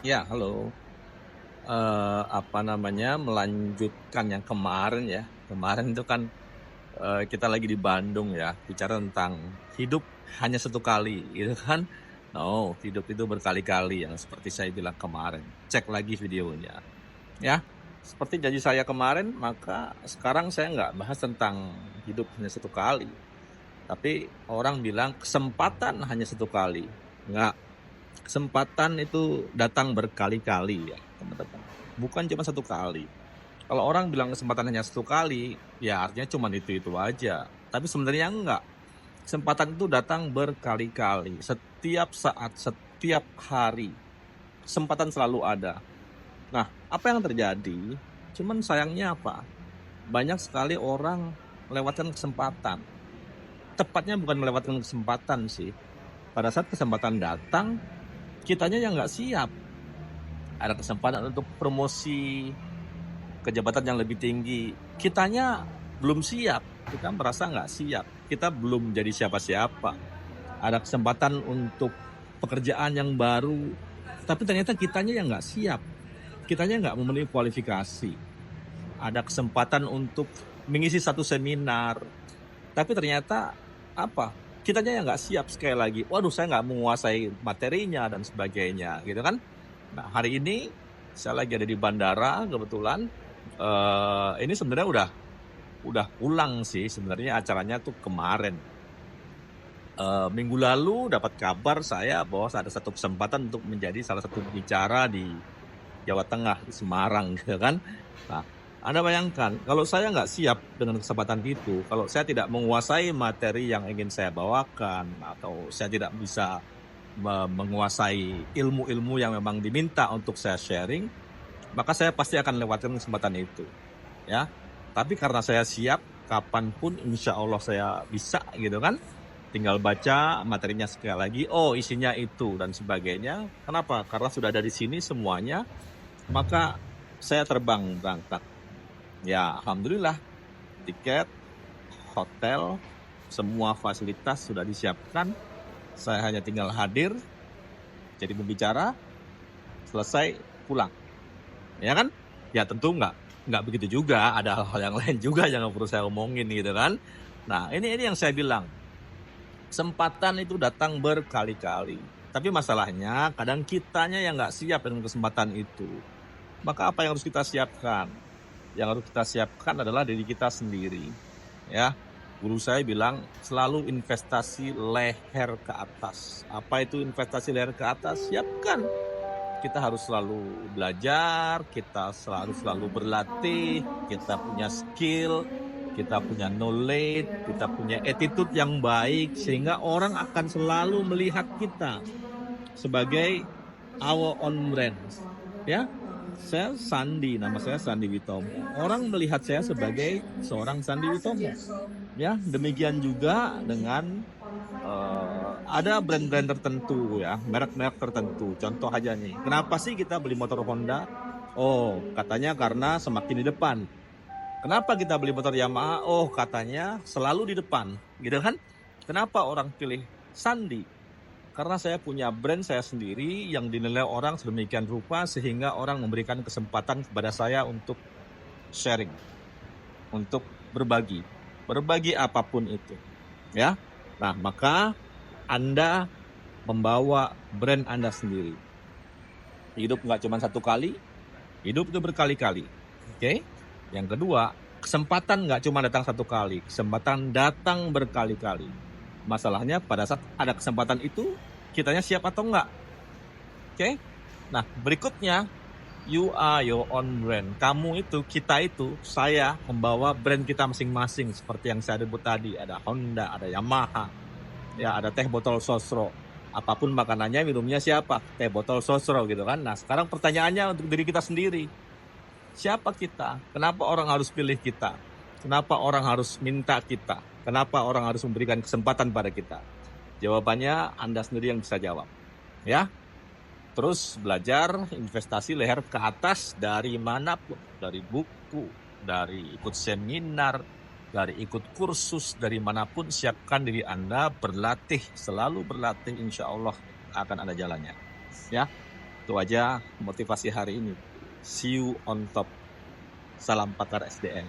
Ya, halo. Apa namanya, melanjutkan yang kemarin ya. Kemarin itu kan, kita lagi di Bandung ya, bicara tentang hidup hanya satu kali, gitu kan. No, hidup itu berkali-kali yang seperti saya bilang kemarin. Cek lagi videonya, ya. Seperti janji saya kemarin, maka sekarang saya nggak bahas tentang hidup hanya satu kali. Tapi orang bilang kesempatan hanya satu kali. Nggak, kesempatan itu datang berkali-kali ya, teman-teman. Bukan cuma satu kali. Kalau orang bilang kesempatan hanya satu kali, ya artinya cuma itu-itu aja. Tapi sebenarnya enggak. Kesempatan itu datang berkali-kali. Setiap saat, setiap hari. Kesempatan selalu ada. Nah, apa yang terjadi? Cuman sayangnya apa? Banyak sekali orang melewatkan kesempatan. Tepatnya bukan melewatkan kesempatan sih. Pada saat kesempatan datang, kitanya yang nggak siap. Ada kesempatan untuk promosi ke jabatan yang lebih tinggi. Kitanya belum siap, kita merasa nggak siap. Kita belum jadi siapa-siapa. Ada kesempatan untuk pekerjaan yang baru, tapi ternyata kitanya yang nggak siap. Kitanya nggak memenuhi kualifikasi. Ada kesempatan untuk mengisi satu seminar, tapi ternyata apa? Kitanya yang nggak siap sekali lagi. Waduh, saya nggak menguasai materinya dan sebagainya, gitu kan? Nah, hari ini saya lagi ada di bandara kebetulan. Ini sebenarnya udah pulang sih sebenarnya, acaranya tuh kemarin. Minggu lalu dapat kabar saya bahwa ada satu kesempatan untuk menjadi salah satu bicara di Jawa Tengah, di Semarang, gitu kan. Nah, Anda bayangkan, kalau saya nggak siap dengan kesempatan itu, kalau saya tidak menguasai materi yang ingin saya bawakan, atau saya tidak bisa menguasai ilmu-ilmu yang memang diminta untuk saya sharing, maka saya pasti akan lewatkan kesempatan itu, ya. Tapi karena saya siap, kapanpun insya Allah saya bisa, gitu kan. Tinggal baca materinya sekali lagi, oh isinya itu dan sebagainya. Kenapa? Karena sudah ada di sini semuanya, maka saya terbang berangkat. Ya, alhamdulillah, tiket, hotel, semua fasilitas sudah disiapkan. Saya hanya tinggal hadir, jadi pembicara, selesai, pulang. Ya kan? Ya tentu nggak begitu juga, ada hal-hal yang lain juga yang perlu saya omongin, gitu kan. Nah, ini yang saya bilang. Kesempatan itu datang berkali-kali. Tapi masalahnya kadang kitanya yang nggak siap dengan kesempatan itu. Maka apa yang harus kita siapkan? Yang harus kita siapkan adalah diri kita sendiri. Ya, guru saya bilang selalu investasi leher ke atas. Apa itu investasi leher ke atas? Siapkan. Kita harus selalu belajar, kita selalu berlatih, kita punya skill, kita punya knowledge, kita punya attitude yang baik, sehingga orang akan selalu melihat kita sebagai our own brand. Ya, saya Sandi, nama saya Sandi Witomo. Orang melihat saya sebagai seorang Sandi Witomo. Ya, demikian juga dengan ada brand-brand tertentu ya, merek-merek tertentu. Contoh aja nih, kenapa sih kita beli motor Honda? Oh, katanya karena semakin di depan. Kenapa kita beli motor Yamaha? Oh, katanya selalu di depan, gitu kan? Kenapa orang pilih Sandi? Karena saya punya brand saya sendiri yang dinilai orang sedemikian rupa sehingga orang memberikan kesempatan kepada saya untuk sharing, untuk berbagi apapun itu, ya. Nah, maka Anda membawa brand Anda sendiri. Hidup nggak cuma satu kali, hidup itu berkali-kali. Oke? Yang kedua, kesempatan nggak cuma datang satu kali, kesempatan datang berkali-kali. Masalahnya pada saat ada kesempatan itu, kitanya siap atau enggak. Oke? Nah, berikutnya, you are your own brand. Kamu itu, kita itu, saya membawa brand kita masing-masing. Seperti yang saya sebut tadi, ada Honda, ada Yamaha, ya ada teh botol sosro. Apapun makanannya, minumnya siapa? Teh botol sosro, gitu kan. Nah, sekarang pertanyaannya untuk diri kita sendiri. Siapa kita? Kenapa orang harus pilih kita? Kenapa orang harus minta kita? Kenapa orang harus memberikan kesempatan pada kita? Jawabannya Anda sendiri yang bisa jawab. Ya. Terus belajar investasi leher ke atas dari manapun. Dari buku, dari ikut seminar, dari ikut kursus, dari manapun. Siapkan diri Anda, berlatih, selalu berlatih, insya Allah akan ada jalannya. Ya. Itu aja motivasi hari ini. See you on top. Salam pakar SDM.